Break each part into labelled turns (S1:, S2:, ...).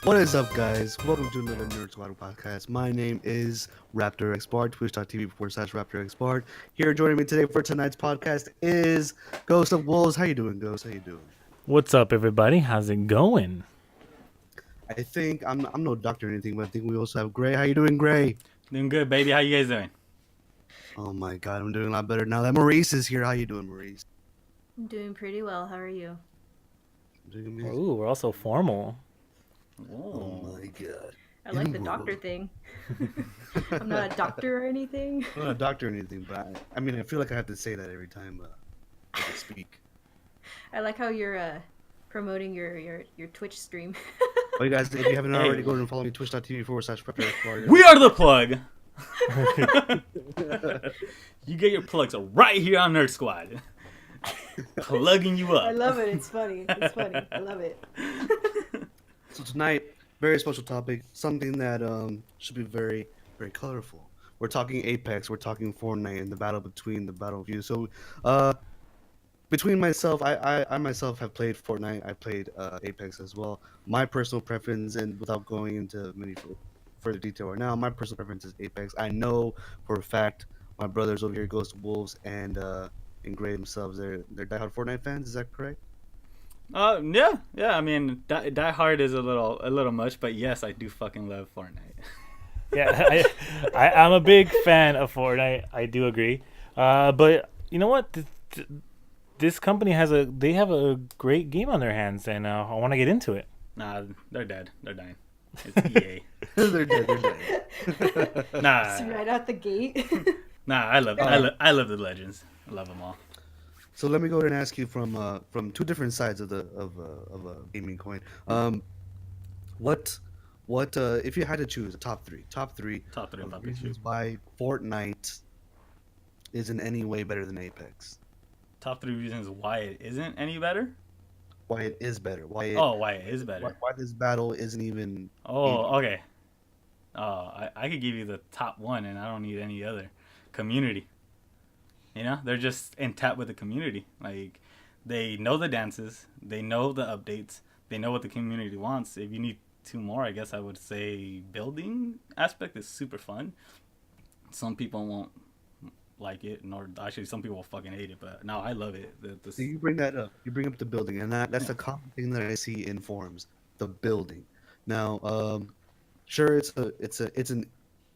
S1: What is up, guys? Welcome to another Nerd Squad podcast. My name is Raptor X Bard, twitch.tv/Raptor X Bard. Here joining me today for tonight's podcast is Ghost of Wolves. How you doing, Ghost? How you doing?
S2: What's up, everybody? How's it going?
S1: I think I'm no doctor or anything, but I think we also have Gray. How you doing, Gray?
S3: Doing good, baby. How you guys doing?
S1: Oh my God, I'm doing a lot better now that Maurice is here. How you doing, Maurice?
S4: I'm doing pretty well. How are you?
S1: Doing amazing.
S2: Ooh, we're also formal.
S1: Oh my God.
S4: I like the doctor thing. I'm not a doctor or anything.
S1: I'm not a doctor or anything, but I mean, I feel like I have to say that every time I speak.
S4: I like how you're promoting your Twitch stream.
S1: Oh, you guys, if you haven't already, go and follow me twitch.tv/Raptor.
S3: We are the plug. You get your plugs right here on Nerd Squad. Plugging you up.
S4: I love it. It's funny. It's funny. I love it.
S1: So tonight, very special topic, something that should be very, very colorful. We're talking Apex, we're talking Fortnite, and the battle between the battle of you. So, between myself, I myself have played Fortnite. I played Apex as well. My personal preference, and without going into many further detail right now, my personal preference is Apex. I know for a fact my brothers over here, Ghost of Wolves, and Gray themselves, they're diehard Fortnite fans. Is that correct?
S3: Yeah. I mean, Die Hard is a little much, but yes, I do fucking love Fortnite.
S2: Yeah, I'm a big fan of Fortnite. I do agree. But you know what? This company have a great game on their hands, and I want to get into it.
S3: Nah, they're dead. They're dying. It's EA.
S1: They're dead. They're dead.
S3: Nah,
S4: It's right out the gate.
S3: I love the Legends. I love them all.
S1: So let me go ahead and ask you from two different sides of a gaming coin. What if you had to choose a top three
S3: Top three
S1: of reasons why Fortnite is in any way better than Apex?
S3: Top 3 reasons why it isn't any better.
S1: Why it is better? Why
S3: Why it is better.
S1: why this battle isn't even?
S3: Oh, okay. I could give you the top one, and I don't need any other. Community. You know, they're just in tap with the community. Like, they know the dances, they know the updates, they know what the community wants. If you need two more, I guess I would say building aspect is super fun. Some people won't like it, nor actually some people will fucking hate it. But no, I love it.
S1: So you bring that up. You bring up the building, and that's a common thing that I see in forums. The building. Now, sure, it's an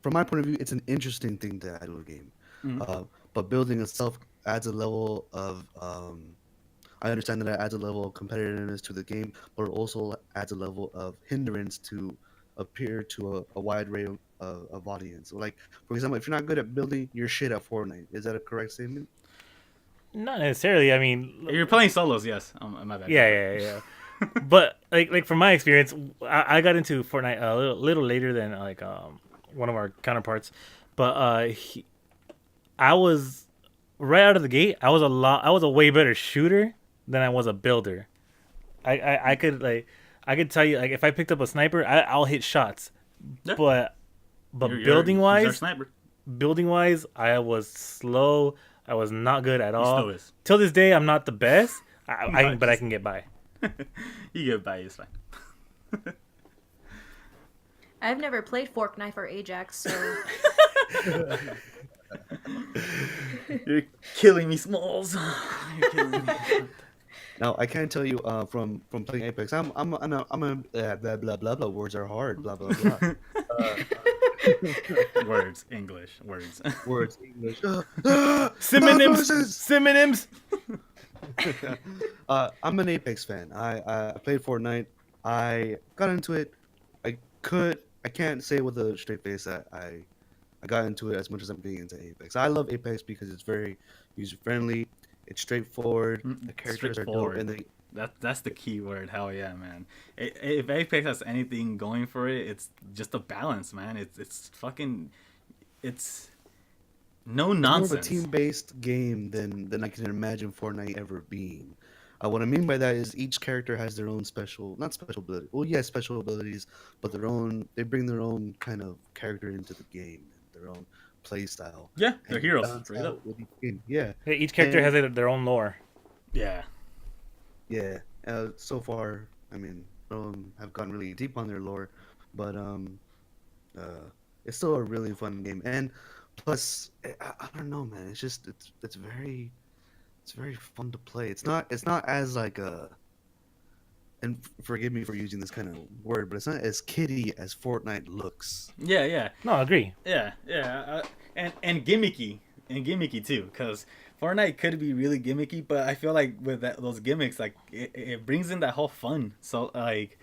S1: from my point of view, it's an interesting thing to add to a game. But building itself adds a level of I understand that it adds a level of competitiveness to the game, but it also adds a level of hindrance to appear to a wide array of audience. So, like, for example, if you're not good at building, you're shit at Fortnite. Is that a correct statement?
S2: Not necessarily. I mean,
S3: If you're playing solos, yes. My bad.
S2: yeah. But like from my experience, I got into Fortnite a little later than one of our counterparts. But I was right out of the gate. I was a way better shooter than I was a builder. I could tell you, like, if I picked up a sniper, I'll hit shots.
S3: Yeah.
S2: But
S3: You're
S2: building
S3: our
S2: wise,
S3: sniper.
S2: I was slow. I was not good at all.
S3: Still is.
S2: Till this day, I'm not the best.
S3: Nice.
S2: But I can get by.
S3: You get by, it's fine.
S4: I've never played Fortnite or Ajax, so
S3: You're killing me, Smalls. You're killing me.
S1: Now I can tell you from playing Apex, I'm a blah blah blah blah. Words are hard. Blah blah blah.
S3: Words, English, words.
S1: Words English.
S2: Synonyms.
S1: I'm an Apex fan. I played Fortnite. I got into it. I can't say with a straight face that I got into it as much as I'm getting into Apex. I love Apex because it's very user friendly. It's straightforward. The characters are dope, and
S3: That's the key word. Hell yeah, man. If Apex has anything going for it, it's just a balance, man. It's fucking, it's no nonsense.
S1: More of a team-based game than I can imagine Fortnite ever being. What I mean by that is each character has their own not special ability. Well, yeah, special abilities, but they bring their own kind of character into the game, their own play style.
S3: Yeah, they're
S1: And
S3: heroes.
S1: balance
S3: Straight
S1: out
S3: up.
S1: with each game. Yeah,
S2: Each character
S1: And-
S2: has their own lore.
S3: Yeah.
S1: yeah. So far, I mean, have gotten really deep on their lore, but uh, it's still a really fun game. And plus, I don't know, man. It's very fun to play. It's not as like and forgive me for using this kind of word, but it's not as kiddie as Fortnite looks.
S3: Yeah, yeah,
S2: No, I agree.
S3: yeah, yeah, and gimmicky too, because Fortnite could be really gimmicky, but I feel like with those gimmicks, like it brings in that whole fun. So like,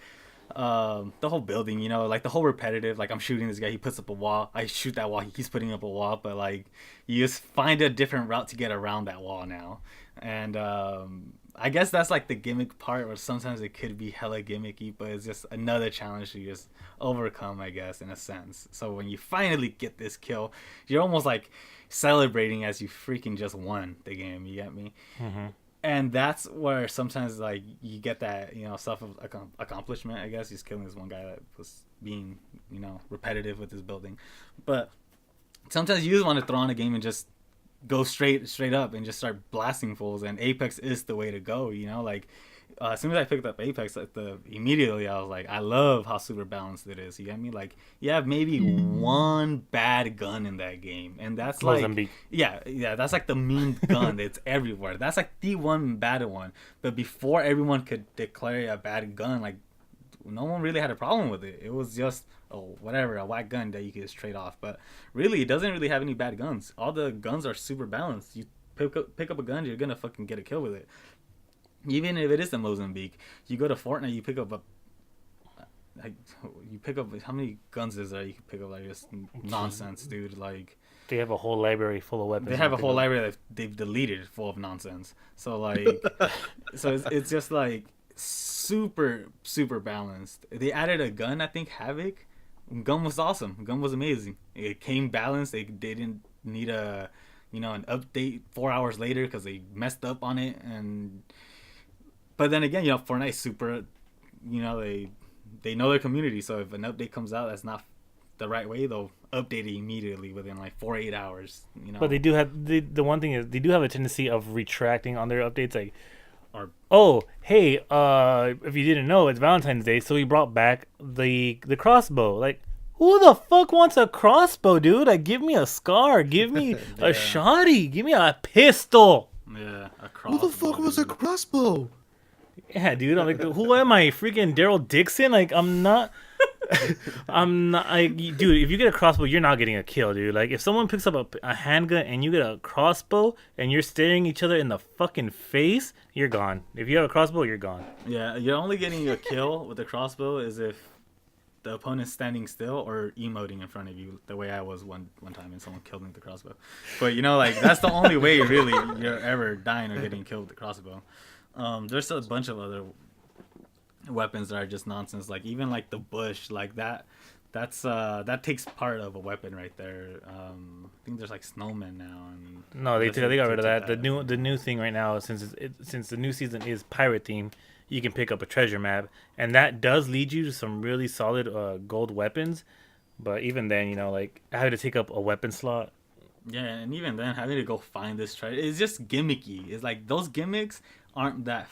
S3: the whole building, like the whole repetitive, like I'm shooting this guy, he puts up a wall, I shoot that wall, he keeps putting up a wall, but like you just find a different route to get around that wall now. And I guess that's like the gimmick part, where sometimes it could be hella gimmicky, but it's just another challenge to just overcome, I guess, in a sense. So when you finally get this kill, you're almost like celebrating as you freaking just won the game, you get me?
S2: Hmm.
S3: And that's where sometimes like you get that self accomplishment, I guess. He's killing this one guy that was being repetitive with his building, but sometimes you just want to throw on a game and just go straight up and just start blasting fools, and Apex is the way to go. Like as soon as I picked up Apex, like immediately I was like, I love how super balanced it is. You get me? Like you have maybe one bad gun in that game, and that's like
S2: Mozambique.
S3: yeah, that's like the mean gun that's everywhere. That's like the one bad one. But before everyone could declare a bad gun, like no one really had a problem with it. It was just a whack gun that you could just trade off. But really, it doesn't really have any bad guns. All the guns are super balanced. You pick up a gun, you're gonna fucking get a kill with it. Even if it is the Mozambique, you go to Fortnite, you pick up like how many guns is there? You can pick up like just nonsense, dude. Like
S2: They have a whole library full of weapons.
S3: they have a whole library that they've deleted full of nonsense. So like, it's just like super balanced. They added a gun, I think Havoc. Gun was awesome. Gun was amazing. It came balanced. They didn't need an update 4 hours later because they messed up on it. And but then again, Fortnite super, they know their community. So if an update comes out that's not the right way, they'll update it immediately within like 8 hours.
S2: But they do have the one thing is they do have a tendency of retracting on their updates. Like,
S3: Or
S2: oh hey, if you didn't know, it's Valentine's Day, so we brought back the crossbow. Like, who the fuck wants a crossbow, dude? Like, give me a scar, give me
S3: Yeah.
S2: a shotty, give me a pistol.
S3: yeah, a
S1: Who the fuck was a crossbow?
S2: Yeah, dude. I'm like, who am I? Freaking Daryl Dixon? Like, I'm not. I'm not. Like, dude, if you get a crossbow, you're not getting a kill, dude. Like, if someone picks up a handgun and you get a crossbow and you're staring each other in the fucking face, you're gone. If you have a crossbow, you're gone.
S3: Yeah, you're only getting a kill with the crossbow is if the opponent's standing still or emoting in front of you, the way I was one time and someone killed me with the crossbow. But like that's the only way really you're ever dying or getting killed with the crossbow. There's a bunch of other weapons that are just nonsense. Like even like the bush, like that takes part of a weapon right there. I think there's like snowmen now. And
S2: No, they got rid of that.
S3: take
S2: The new thing right now, since the new season is pirate theme, you can pick up a treasure map, and that does lead you to some really solid gold weapons. But even then, like having to take up a weapon slot.
S3: Yeah, and even then, having to go find this treasure, it's just gimmicky. It's like those gimmicks aren't that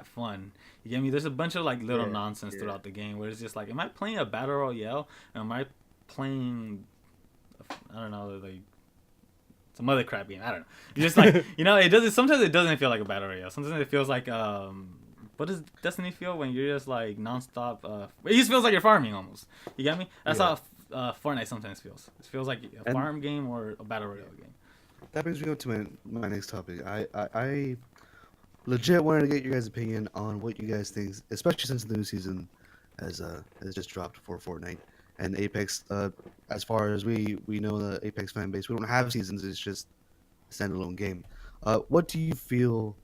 S3: fun. You get me? There's a bunch of like little nonsense throughout the game where it's just like, am I playing a battle royale? Or am I playing, I don't know, like some other crap game? I don't know. It's just like it doesn't. Sometimes it doesn't feel like a battle royale. Sometimes it feels like what does Destiny feel when you're just like nonstop? It just feels like you're farming almost. You get me? That's how Fortnite sometimes feels. It feels like a farm game or a battle royale game.
S1: That brings me up to my next topic. I legit wanted to get your guys' opinion on what you guys think, especially since the new season has just dropped for Fortnite and Apex. As far as we know, the Apex fan base, we don't have seasons. It's just a standalone game. What do you feel,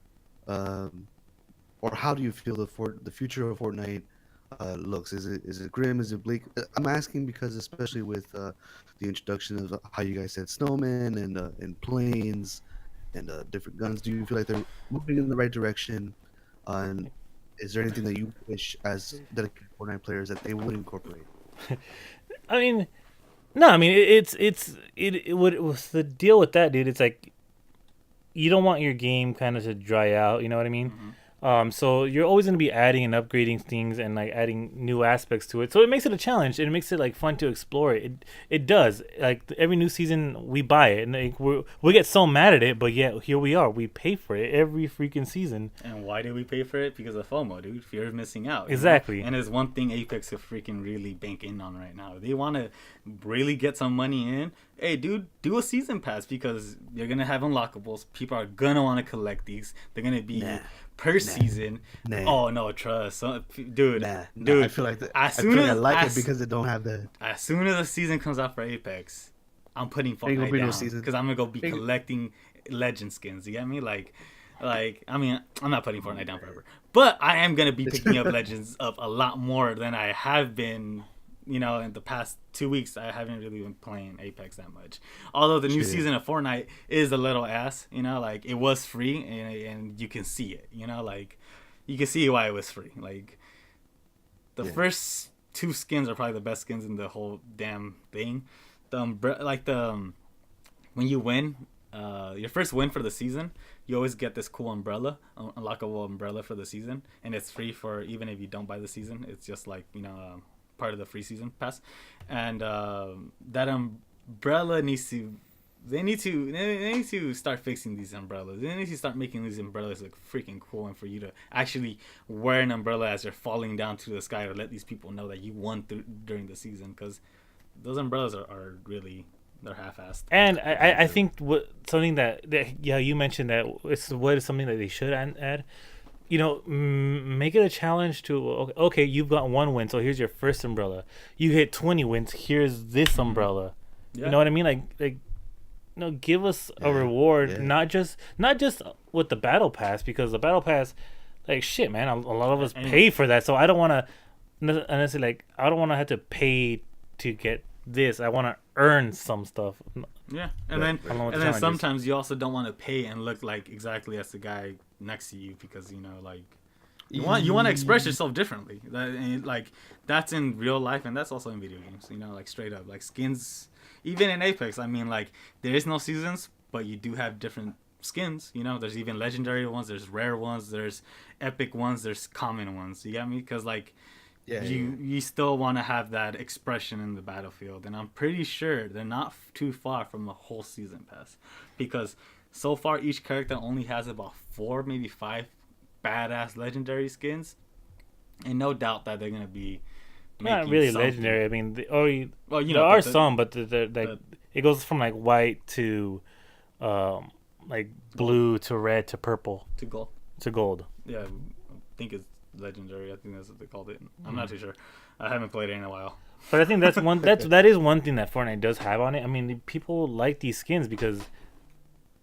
S1: or how do you feel the future of Fortnite looks? Is it grim? Is it bleak? I'm asking because especially with the introduction of how you guys said snowmen and planes and different guns, do you feel like they're moving in the right direction? And is there anything that you wish as dedicated Fortnite players that they would incorporate?
S2: I mean, no, I mean it was the deal with that, dude. It's like you don't want your game kind of to dry out. You know what I mean? So you're always going to be adding and upgrading things and like adding new aspects to it. So it makes it a challenge and it makes it like fun to explore. It does. Like every new season we buy it and like we get so mad at it, but yet here we are. We pay for it every freaking season.
S3: And why do we pay for it? Because of FOMO, dude. Fear of missing out.
S2: Exactly.
S3: And there's one thing Apex is freaking really banking on right now. They want to really get some money in. Hey, dude, do a season pass because you're gonna have unlockables. People are gonna want to collect these. They're gonna be per season. Oh no, trust, dude. Dude,
S1: I feel like that.
S3: As
S1: I
S3: soon
S1: feel
S3: as
S1: like I like it because it don't have that.
S3: as soon as the season comes out for Apex, I'm putting
S1: Ain't gonna
S3: Fortnite
S1: be no
S3: down
S1: season.
S3: because I'm gonna go be collecting legend skins. You get me? Like, I mean, I'm not putting Fortnite down forever, but I am gonna be picking up legends up a lot more than I have been. You know, in the past 2 weeks, I haven't really been playing Apex that much. Although the new season of Fortnite is a little ass, you know, like it was free and you can see it, you know, like you can see why it was free. Like the first 2 skins are probably the best skins in the whole damn thing. When you win, your first win for the season, you always get this cool umbrella, unlockable umbrella for the season, and it's free for even if you don't buy the season. It's just like, you know, part of the free season pass, and that umbrella needs to. They need to start fixing these umbrellas. They need to start making these umbrellas look freaking cool, and for you to actually wear an umbrella as you're falling down to the sky to let these people know that you won during the season. Because those umbrellas are really, they're half-assed.
S2: And I think something that you mentioned that it's something that they should add. You know, make it a challenge to okay, you've got 1 win, so here's your first umbrella. You hit 20 wins, here's this umbrella. You know what I mean? Like give us a reward, not just with the battle pass, because the battle pass, like shit, man, a lot of us pay for that, so I don't want to necessarily I don't want to have to pay to get this. I want to earn some stuff.
S3: Yeah, and then sometimes you also don't want to pay and look like exactly as the guy next to you, because you know, like you want to express yourself differently. That's in real life, and that's also in video games. You know, like straight up, like skins. Even in Apex, I mean, like there is no seasons, but you do have different skins. You know, there's even legendary ones, there's rare ones, there's epic ones, there's common ones. You get me? Because like. You still want to have that expression in the battlefield, and I'm pretty sure they're not too far from the whole season pass, because so far each character only has about 4, maybe 5 badass legendary skins, and no doubt that they're gonna be
S2: not really something. Legendary. I mean, there are some, but it goes from like white to like blue to red to purple
S3: to gold. Yeah, I think it's legendary. I think that's what they called it. I'm not too sure. I haven't played it in a while.
S2: But I think that's that is one thing that Fortnite does have on it. I mean, people like these skins because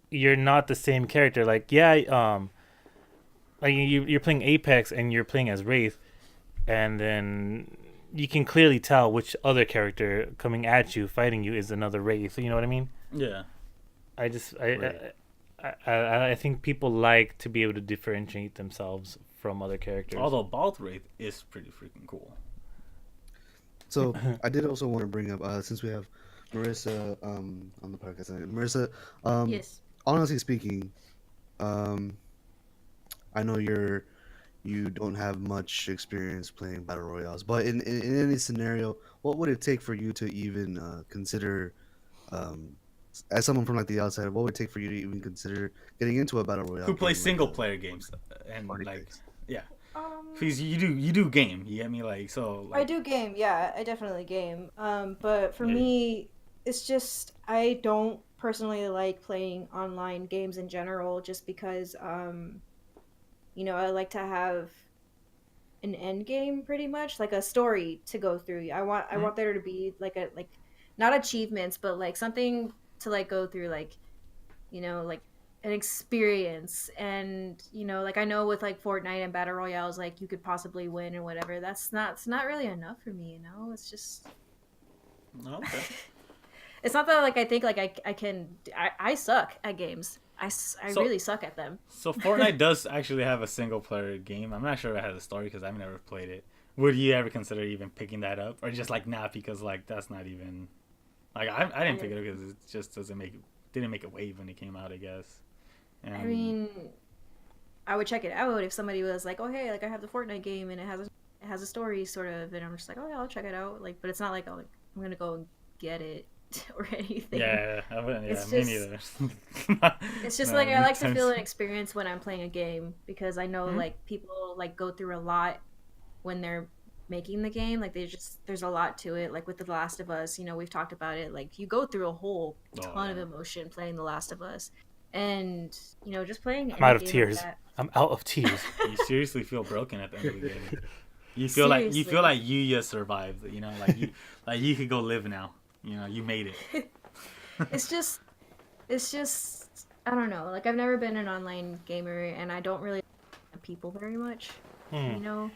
S2: you're not the same character. Like like you're playing Apex and you're playing as Wraith, and then you can clearly tell which other character coming at you, fighting you, is another Wraith. You know what I mean?
S3: Yeah.
S2: I think people like to be able to differentiate themselves from other characters.
S3: Although Bald Wraith is pretty freaking cool.
S1: So I did also want to bring up, since we have Marissa on the podcast, Marissa,
S4: yes.
S1: Honestly speaking, I know you don't have much experience playing battle royales, but in any scenario, what would it take for you to even consider, as someone from like the outside, what would it take for you to even consider getting into a battle royale?
S3: Who plays single player games and like yeah. Please, you do game. You get me? Like so. Like...
S4: I do game. Yeah, I definitely game. But for me, it's just I don't personally like playing online games in general, just because you know, I like to have an end game, pretty much like a story to go through. I want there to be like not achievements, but like something to like go through, like, you know, like an experience. And you know, like I know with like Fortnite and battle royales, like you could possibly win or whatever. It's not really enough for me, you know. It's just
S3: okay.
S4: It's not that like I think like I suck at games. I really suck at them.
S3: So Fortnite does actually have a single player game. I'm not sure if it has a story because I've never played it. Would you ever consider even picking that up, or just like not because like that's not even like I didn't pick it up because it just didn't make a wave when it came out, I guess.
S4: I mean, I would check it out if somebody was like, "Oh hey, like I have the Fortnite game and it has a story sort of," and I'm just like, "Oh yeah, I'll check it out." Like, but it's not like I'm gonna go and get it or anything.
S3: Yeah, I wouldn't. Yeah,
S4: It's
S3: me
S4: just
S3: neither.
S4: it's just
S3: No,
S4: like I like to feel
S3: times.
S4: an experience when I'm playing a game because I know
S3: Mhm.
S4: like people like go through a lot when they're making the game. Like there's a lot to it. Like with The Last of Us, we've talked about it. Like you go through a whole
S3: Oh
S4: ton of
S3: yeah.
S4: emotion playing The Last of Us, and just playing
S2: I'm
S4: any
S2: out of
S4: game like
S2: tears.
S4: that.
S2: I'm out of tears.
S3: You seriously feel broken at the end of the game. You feel
S4: Seriously,
S3: like you just survived. Like you could go live now. You made it.
S4: it's just it's just I don't know. Like I've never been an online gamer, and I don't really like people very much.
S2: Hmm.
S4: You know,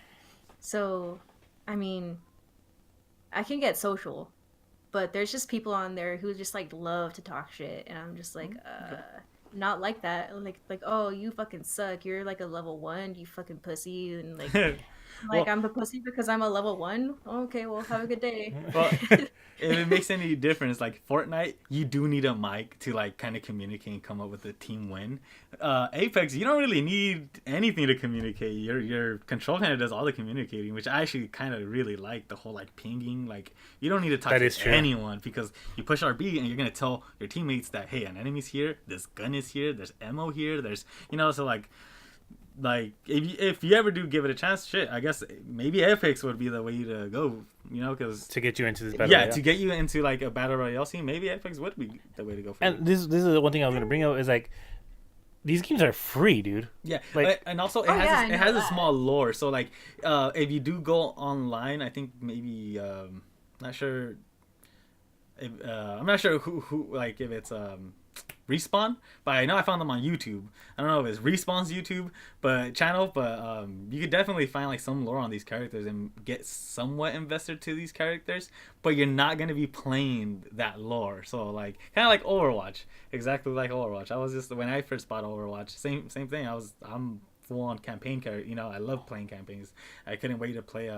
S4: so I mean, I can get social, but there's just people on there who just like love to talk shit, and I'm just like,
S3: Okay.
S4: not like that. Like, oh, you fucking suck. You're like a level one, you fucking pussy, and like
S3: Well,
S4: I'm a pussy because I'm a level one. Okay, well, have a good day.
S3: well, if it makes any difference, like Fortnite, you do need a mic to like kind of communicate and come up with a team win. Apex, you don't really need anything to communicate. Your control kind of does all the communicating, which I actually kind of really like the whole like pinging. Like you don't need to talk
S2: That
S3: to
S2: is true.
S3: anyone because you push RB and you're gonna tell your teammates that hey, an enemy's here, this gun is here, there's ammo here, there's so like if you ever do give it a chance, shit, I guess maybe Apex would be the way to go, because
S2: To get you into this battle.
S3: yeah,
S2: Royale.
S3: to get you into like a battle royale scene, maybe Apex would be the way to go for you.
S2: And this is the one thing I was gonna bring up is like these games are free, dude.
S3: Yeah,
S2: like-
S3: and also
S4: Oh, yeah, I
S3: it
S4: know
S3: has a
S4: that.
S3: small lore. So like, if you do go online, I think maybe not sure. If, I'm not sure who like if it's Respawn, but I know I found them on YouTube. I don't know if it's Respawn's YouTube channel, but you could definitely find like some lore on these characters and get somewhat invested to these characters, but you're not gonna be playing that lore. So like kind of like Overwatch, exactly like Overwatch. I was just when I first bought Overwatch, same thing. I'm full on campaign character. I love playing campaigns. I couldn't wait to play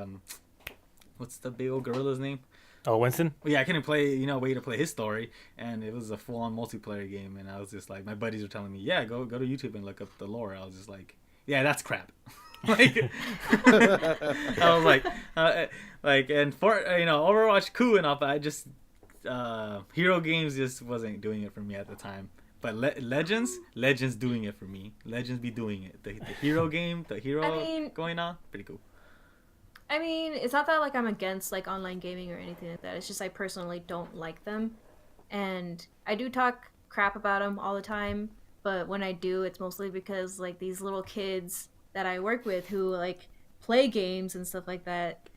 S3: what's the big old gorilla's name?
S2: Oh, Winston.
S3: Well, yeah, I couldn't play, wait to play his story, and it was a full-on multiplayer game, and I was just like, my buddies were telling me, yeah, go to YouTube and look up the lore. I was just like, yeah, that's crap. like, I was like, and for Overwatch cool enough, but I just hero games just wasn't doing it for me at the time. But Legends doing it for me. Legends be doing it. The hero game, the hero
S4: I mean,
S3: going on, pretty cool.
S4: it's not that like I'm against like online gaming or anything like that. It's just I personally don't like them, and I do talk crap about them all the time. But when I do, it's mostly because like these little kids that I work with who like play games and stuff like that,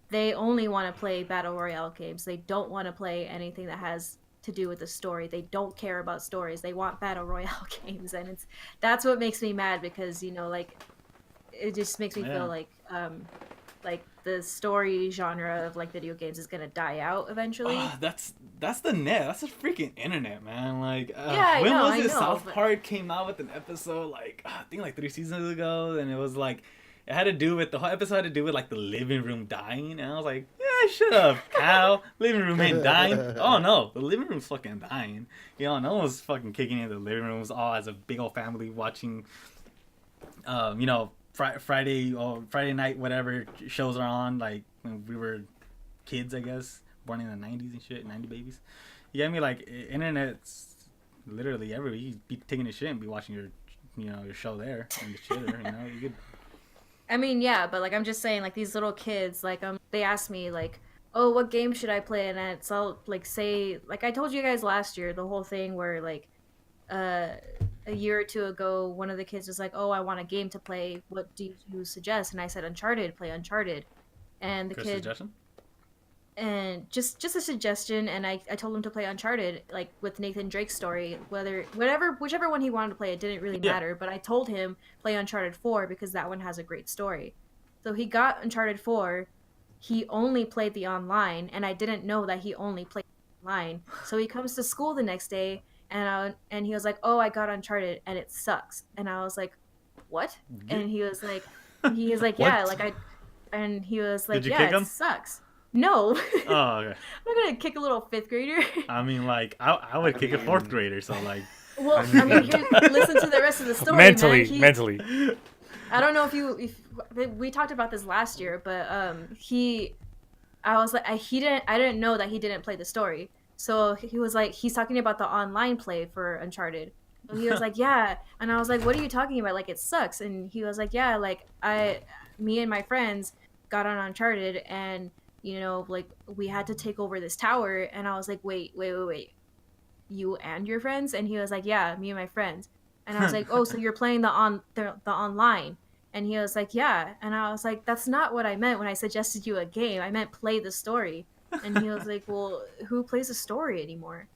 S4: they only want to play battle royale games. They don't want to play anything that has to do with the story. They don't care about stories. They want battle royale games, and that's what makes me mad because like it just makes me feel
S3: Yeah.
S4: like the story genre of like video games is gonna die out eventually.
S3: That's the net. That's the freaking internet, man. Like,
S4: Yeah,
S3: when was
S4: I
S3: it?
S4: know,
S3: South
S4: but-
S3: Park came out with an episode like I think like 3 seasons ago, and it was like it had to do with the whole episode had to do with like the living room dying, and I was like, yeah, shut up, cow. Living room ain't dying. Oh no, the living room's fucking dying. No one's fucking kicking into the living rooms all as a big old family watching. Friday or Friday night, whatever shows are on, like when we were kids, I guess, born in the 90s and shit, 90 babies. You get me? Like, internet's literally everywhere. You be taking a shit and be watching your show there and the shitter, you could.
S4: I mean, yeah, but like I'm just saying, like these little kids, like they ask me like, oh, what game should I play? And it's all like say like I told you guys last year the whole thing where like uh a year or two ago one of the kids was like, oh, I want a game to play, what do you suggest? And I said Uncharted, play Uncharted. And the
S3: Good
S4: kid
S3: suggestion.
S4: and just a suggestion, and I told him to play Uncharted like with Nathan Drake's story, whichever one he wanted to play, it didn't really
S3: Yeah.
S4: matter, but I told him play Uncharted 4 because that one has a great story. So he got Uncharted 4. He only played the online, and I didn't know that he only played online. So he comes to school the next day, and he was like, oh, I got Uncharted and it sucks. And I was like, what? And he was like yeah,
S3: What?
S4: and he was like,
S3: Did you
S4: yeah,
S3: kick
S4: it
S3: him?
S4: sucks. No.
S3: Oh, okay.
S4: I'm not gonna kick a little fifth grader.
S3: I mean, like, I would kick a
S1: mean-
S3: fourth grader, so like,
S4: Well,
S1: I mean-
S4: here, listen to the rest of the story,
S2: mentally,
S4: man.
S2: mentally.
S4: I don't know if we talked about this last year, but I was like, I didn't know that he didn't play the story. So he was like, he's talking about the online play for Uncharted. So he was like, yeah, and I was like, what are you talking about? Like, it sucks. And he was like, yeah, like me and my friends got on Uncharted, and like we had to take over this tower. And I was like, wait, you and your friends? And he was like, yeah, me and my friends. And I was like, oh, so you're playing the online? And he was like, yeah. And I was like, that's not what I meant when I suggested you a game. I meant play the story. And he was like, well, who plays the story anymore?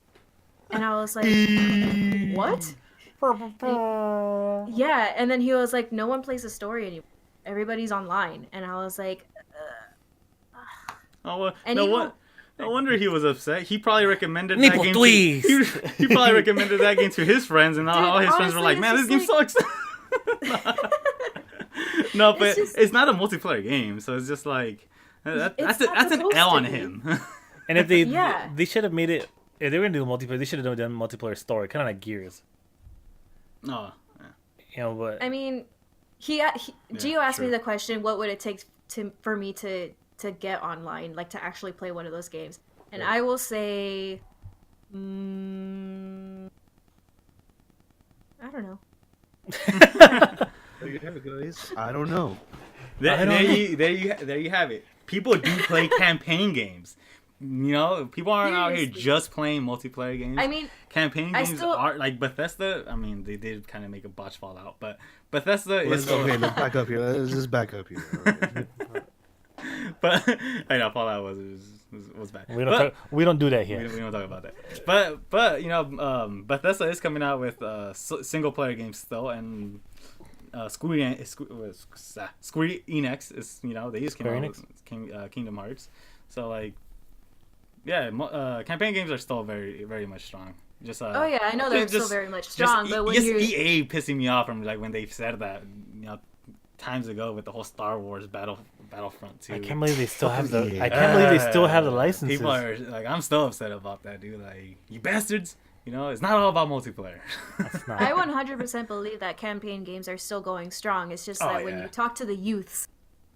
S4: And I was like, what? Yeah. And then he was like, no one plays the story anymore. Everybody's online. And I was like,
S3: Oh, well,
S4: and
S3: no,
S4: even-
S3: what? No wonder he was upset. He probably recommended that
S2: Nipple
S3: game.
S2: please.
S3: He probably recommended that game to his friends, and all
S4: Dude,
S3: his friends were
S4: honestly,
S3: like, "Man, this
S4: it's
S3: game
S4: just
S3: sucks." No, but
S4: It's just-
S3: it's not a multiplayer game, so it's just like
S4: It's
S3: that's
S4: not
S3: an
S4: supposed
S3: L
S4: to
S3: on
S4: be.
S3: him.
S2: And if they
S4: Yeah.
S2: they should have made it, if they were gonna do multiplayer, they should have done multiplayer story, kind of like Gears.
S3: Oh,
S2: But
S4: I mean, Gio asked me
S3: sure.
S4: the question, what would it take for me to get online, like to actually play one of those games? And I will say, I don't know.
S1: There you have it, guys. I don't know.
S3: There you have it. People do play campaign games. You know, people aren't out here
S4: Seriously.
S3: just playing multiplayer games.
S4: I mean,
S3: campaign
S4: I
S3: games
S4: still-
S3: are like Bethesda. I mean, they did kind of make a botch Fallout, but Bethesda is
S1: Okay, let's back up here. Let's just back up here. Okay.
S3: But I know Fallout was bad.
S2: we don't do that
S3: We
S2: here.
S3: don't talk about that. But Bethesda is coming out with single player games still, and Square Enix is they just came
S2: Square
S3: out
S2: Enix?
S3: with Kingdom Hearts, so like campaign games are still very very much strong. Just
S4: oh yeah, I know they're still very much strong, but when you're
S3: EA pissing me off from like when they said that times ago with the whole Star Wars Battlefront 2.
S2: I can't believe they still have the.
S1: Yeah.
S2: I can't believe they still have the licenses.
S3: People are like, I'm still upset about that, dude. Like, you bastards. It's not all about multiplayer.
S2: It's not.
S4: I 100% believe that campaign games are still going strong. It's just
S3: Oh,
S4: that when
S3: yeah.
S4: you talk to the youths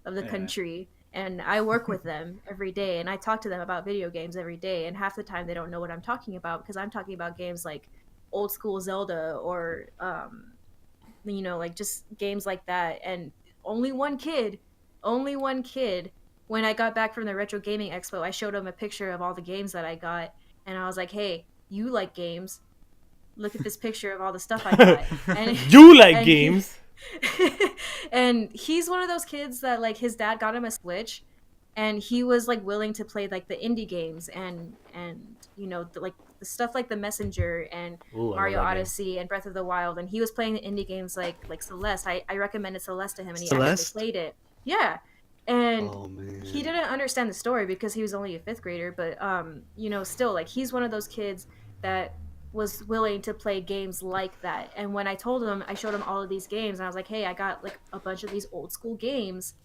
S4: of the
S3: Yeah.
S4: country, and I work with them every day, and I talk to them about video games every day, and half the time they don't know what I'm talking about because I'm talking about games like old school Zelda or, like just games like that. And only one kid, when I got back from the Retro Gaming Expo, I showed him a picture of all the games that I got, and I was like, hey, you like games. Look at this picture of all the stuff I got. And
S2: You like
S4: and
S2: games.
S4: and he's one of those kids that like his dad got him a Switch, and he was like willing to play like the indie games and like the stuff like The Messenger and
S2: Ooh, I
S4: Mario
S2: love that game.
S4: Odyssey and Breath of the Wild, and he was playing the indie games like Celeste. I recommended Celeste to him, and he
S1: Celeste?
S4: actually played it. Yeah, and
S1: Oh man.
S4: he didn't understand the story because he was only a fifth grader, but still, like, he's one of those kids that was willing to play games like that. And when I told him, I showed him all of these games, and I was like, hey, I got like a bunch of these old school games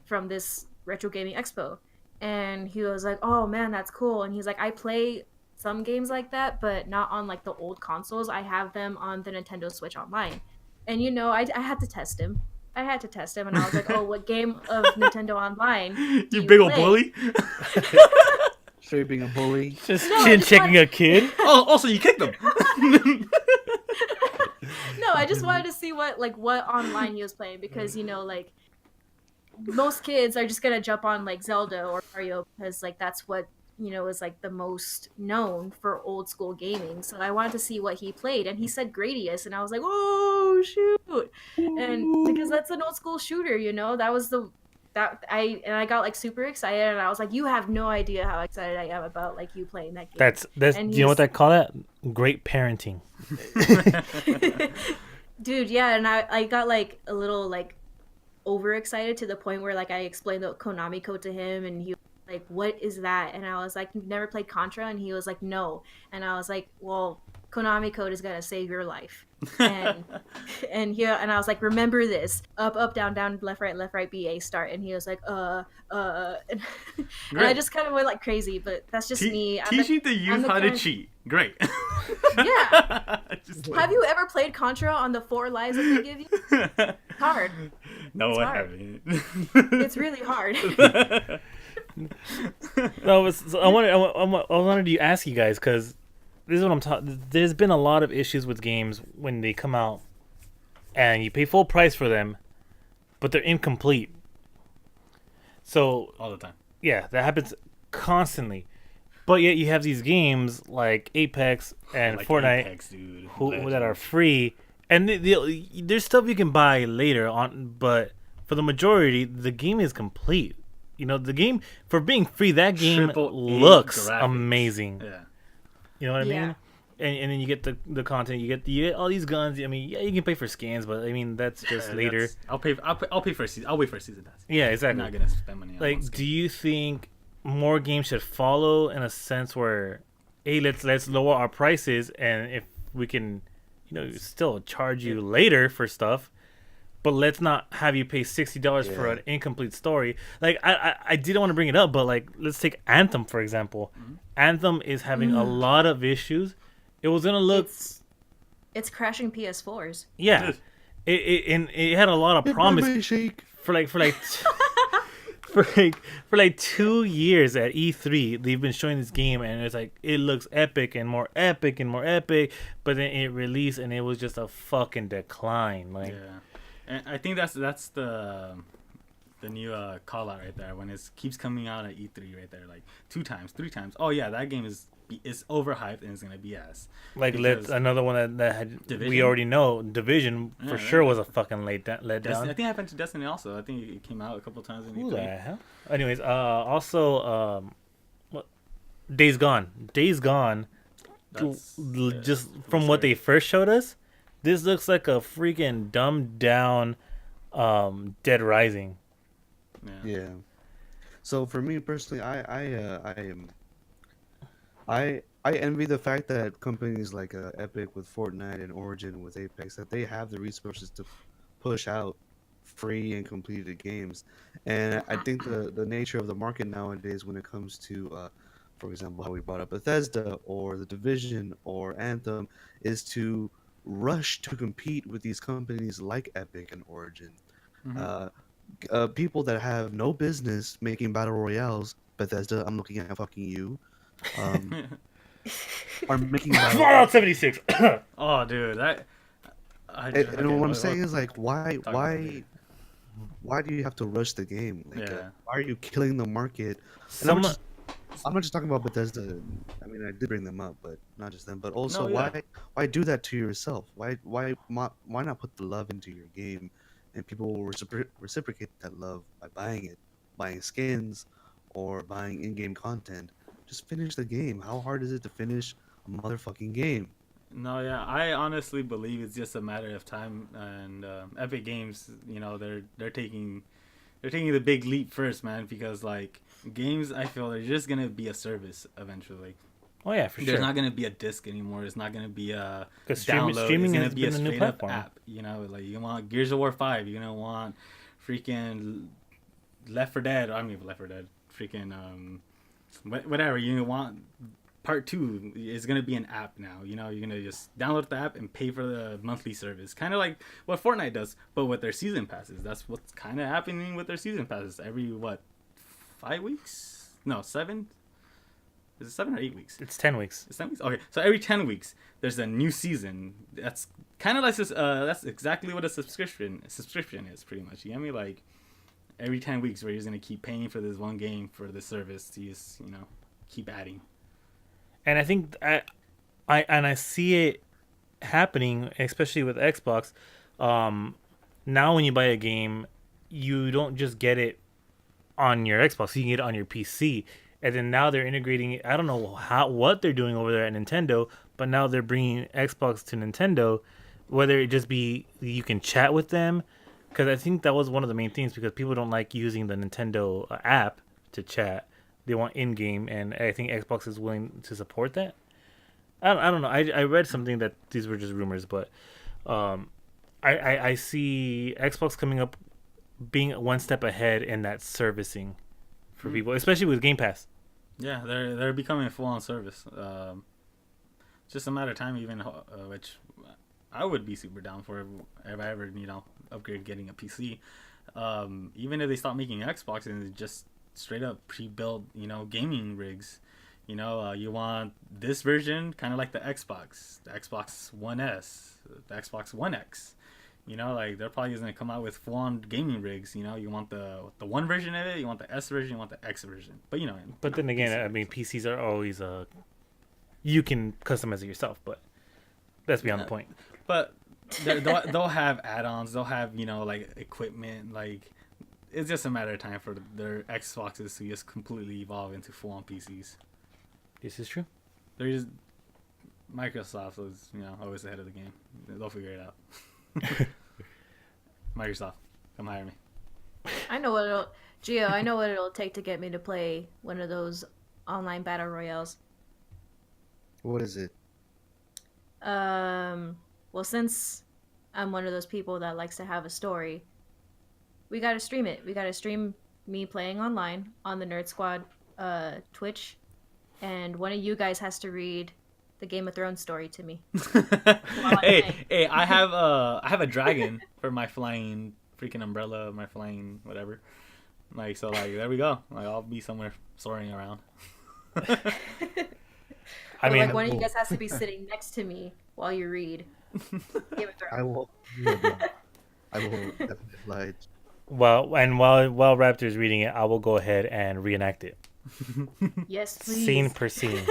S4: from this Retro Gaming Expo. And he was like, oh man, that's cool. And he's like, I play some games like that, but not on like the old consoles. I have them on the Nintendo Switch Online. And I had to test him. And I was like, oh, what game of Nintendo Online do
S3: You big old
S4: play?
S3: bully.
S1: Straight being a bully.
S2: Just
S4: No, I
S2: chin
S4: just
S2: checking a kid.
S3: Oh, also you kicked him.
S4: No, I just wanted to see what online he was playing because like most kids are just gonna jump on like Zelda or Mario because like that's what is like the most known for old school gaming. So I wanted to see what he played, and he said Gradius, and I was like, oh shoot, and because that's an old school shooter, that was I got like super excited, and I was like, you have no idea how excited I am about like you playing that game.
S2: That's
S4: And
S2: do you know what
S4: he's-
S2: they call that? Great parenting.
S4: Dude, yeah, and I got like a little like overexcited to the point where like I explained the Konami code to him, and he was like, what is that? And I was like, you've never played Contra? And he was like, no. And I was like, well, Konami code is gonna save your life. And and I was like, remember this: up, up, down, down, left, right, B, A, start. And he was like, and, and I
S3: Great.
S4: just kind of went like crazy. But that's just me.
S3: Teaching the youth how to
S4: kind...
S3: cheat. Great.
S4: Yeah.
S3: Just
S4: Have you ever played Contra on the 4 lives that they give you? It's hard.
S3: No,
S4: It's
S3: I
S4: hard.
S3: haven't.
S4: It's really hard.
S2: No, so I wanted to ask you guys because this is what I'm talking. There's been a lot of issues with games when they come out, and you pay full price for them, but they're incomplete. So
S3: All the time.
S2: yeah, that happens constantly. But yet you have these games like Apex and
S3: Like
S2: Fortnite
S3: Apex, dude.
S2: who that are free, and there's stuff you can buy later on. But for the majority, the game is complete. You know, the game for being free, that game
S3: Triple A
S2: looks
S3: graphics.
S2: amazing.
S3: Yeah.
S2: You know what I
S4: Yeah.
S2: mean? And then you get the content, you get all these guns. I mean, yeah, you can pay for scans, but I mean that's just later.
S3: I'll pay for a season. I'll wait for a season pass.
S2: Yeah,
S3: I'm
S2: exactly.
S3: not gonna spend money on
S2: Like,
S3: one skin.
S2: do you think more games should follow in a sense where, hey, let's lower our prices, and if we can, still charge you later for stuff, but let's not have you pay $60 for an incomplete story. Like, I didn't want to bring it up, but like, let's take Anthem for example.
S3: Mm-hmm.
S2: Anthem is having a lot of issues. It was gonna look,
S4: It's crashing PS4s.
S2: yeah, it had a lot of promise
S1: Shake.
S2: for like for like 2 years at E3. They've been showing this game, and it's like it looks epic and more epic and more epic, but then it released and it was just a fucking decline. Like,
S3: Yeah, and I think that's the new call out right there when it keeps coming out at E3 right there, like 2 times, 3 times. Oh yeah, that game is overhyped and it's gonna be ass. Because
S2: another one that had we
S3: Division?
S2: already know Division for
S3: Yeah,
S2: sure
S3: yeah.
S2: was a fucking let
S3: Destiny,
S2: down.
S3: I think it happened to Destiny also. I think it came out a couple times in
S2: Who
S3: E3.
S2: the hell? Anyways, also what? Days Gone.
S3: That's,
S2: Just from what they first showed us, this looks like a freaking dumbed down Dead Rising.
S1: Yeah. So for me personally, I envy the fact that companies like Epic with Fortnite and Origin with Apex, that they have the resources to push out free and completed games. And I think the nature of the market nowadays when it comes to for example, how we brought up Bethesda or the Division or Anthem, is to rush to compete with these companies like Epic and Origin.
S3: Mhm.
S1: People that have no business making battle royales, Bethesda, I'm looking at fucking you, are making battle.
S2: Fallout 76.
S3: Oh, dude, that.
S1: And what I'm saying is like, why
S3: Talk about it.
S1: do you have to rush the game? Like,
S3: Yeah.
S1: why are you killing the market? And I'm not just talking about Bethesda. I mean, I did bring them up, but not just them. But also,
S3: No, yeah.
S1: why do that to yourself? Why not put the love into your game, and people will reciprocate that love by buying skins, or buying in-game content. Just finish the game. How hard is it to finish a motherfucking game?
S3: No, yeah, I honestly believe it's just a matter of time, and Epic Games, they're taking the big leap first, man, because like games, I feel they're just gonna be a service eventually.
S2: Oh yeah, for
S3: There's
S2: sure.
S3: not gonna be a disc anymore. It's not gonna be a
S2: 'Cause
S3: download.
S2: streaming
S3: It's gonna
S2: has
S3: be a
S2: been the new
S3: straight up
S2: platform.
S3: app. Like you want Gears of War 5, you're gonna want freaking Left 4 Dead. I mean Left 4 Dead. Freaking whatever you want. Part 2 is gonna be an app now. You're gonna just download the app and pay for the monthly service, kind of like what Fortnite does, but with their season passes. That's what's kind of happening with their season passes. Every 5 weeks? No, 7. Is it 7 or 8 weeks?
S2: It's 10 weeks.
S3: It's 10 weeks. Okay, so every 10 weeks there's a new season. That's kind of like this. That's exactly what a subscription is, pretty much. You get me? Like every 10 weeks, where you're just gonna keep paying for this one game for the service to just keep adding.
S2: And I think I see it happening, especially with Xbox. Now, when you buy a game, you don't just get it on your Xbox; you can get it on your PC. And then now they're integrating it. I don't know what they're doing over there at Nintendo, but now they're bringing Xbox to Nintendo. Whether it just be you can chat with them, because I think that was one of the main things. Because people don't like using the Nintendo app to chat. They want in-game, and I think Xbox is willing to support that. I don't know. I read something that these were just rumors, but I see Xbox coming up, being one step ahead in that servicing for people, especially with Game Pass.
S3: Yeah, they're becoming a full on service. Just a matter of time, even which I would be super down for if I ever upgrade getting a PC. Even if they stop making Xbox and just straight up pre-built gaming rigs. You want this version, kind of like the Xbox One S, the Xbox One X. Like they're probably gonna come out with full-on gaming rigs. You want the one version of it, you want the S version, you want the X version. But
S2: But then again, I mean, PCs are always you can customize it yourself, but that's beyond the point.
S3: But they'll have add-ons. They'll have like equipment. Like it's just a matter of time for their Xboxes to just completely evolve into full-on PCs.
S2: This is true.
S3: They're just Microsoft was always ahead of the game. They'll figure it out. Microsoft, come hire me.
S4: I know what it'll Gio, I know what it'll take to get me to play one of those online battle royales.
S1: What is it?
S4: Well, since I'm one of those people that likes to have a story, we gotta stream it. We gotta stream me playing online on the Nerd Squad Twitch, and one of you guys has to read the Game of Thrones story to me.
S3: Hey, I have a dragon for my flying freaking umbrella, my flying whatever. Like so, like there we go. Like I'll be somewhere soaring around.
S2: I mean,
S4: like one of you guys has to be sitting next to me while you read Game of Thrones.
S1: I will. I will definitely oblige.
S2: while Raptor's reading it, I will go ahead and reenact it,
S4: Yes, please.
S2: scene per scene.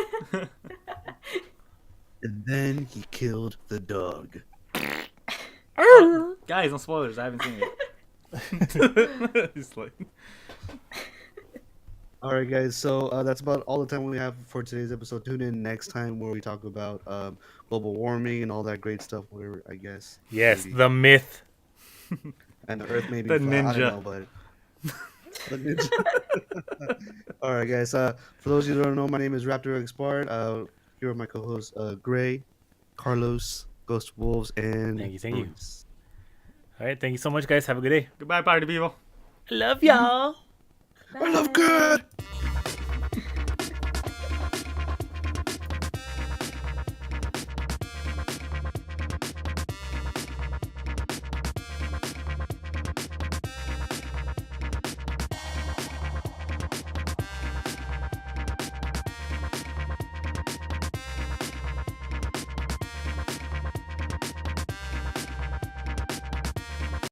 S1: And then he killed the dog.
S3: Guys, no spoilers. I haven't seen it. It's like...
S1: All right, guys. So that's about all the time we have for today's episode. Tune in next time where we talk about global warming and all that great stuff. Whatever, I guess.
S2: Yes,
S1: Maybe.
S2: the myth.
S1: And the Earth may be
S3: The
S1: flat. I
S3: ninja.
S1: don't know, but the ninja. All right, guys. For those of you who don't know, my name is Raptor Expart. Here are my co-hosts, Gray, Carlos, Ghost Wolves, and
S2: Thank you.
S1: Bruce.
S2: All right, thank you so much, guys. Have a good day.
S3: Goodbye, party people.
S2: Love y'all.
S1: I love good.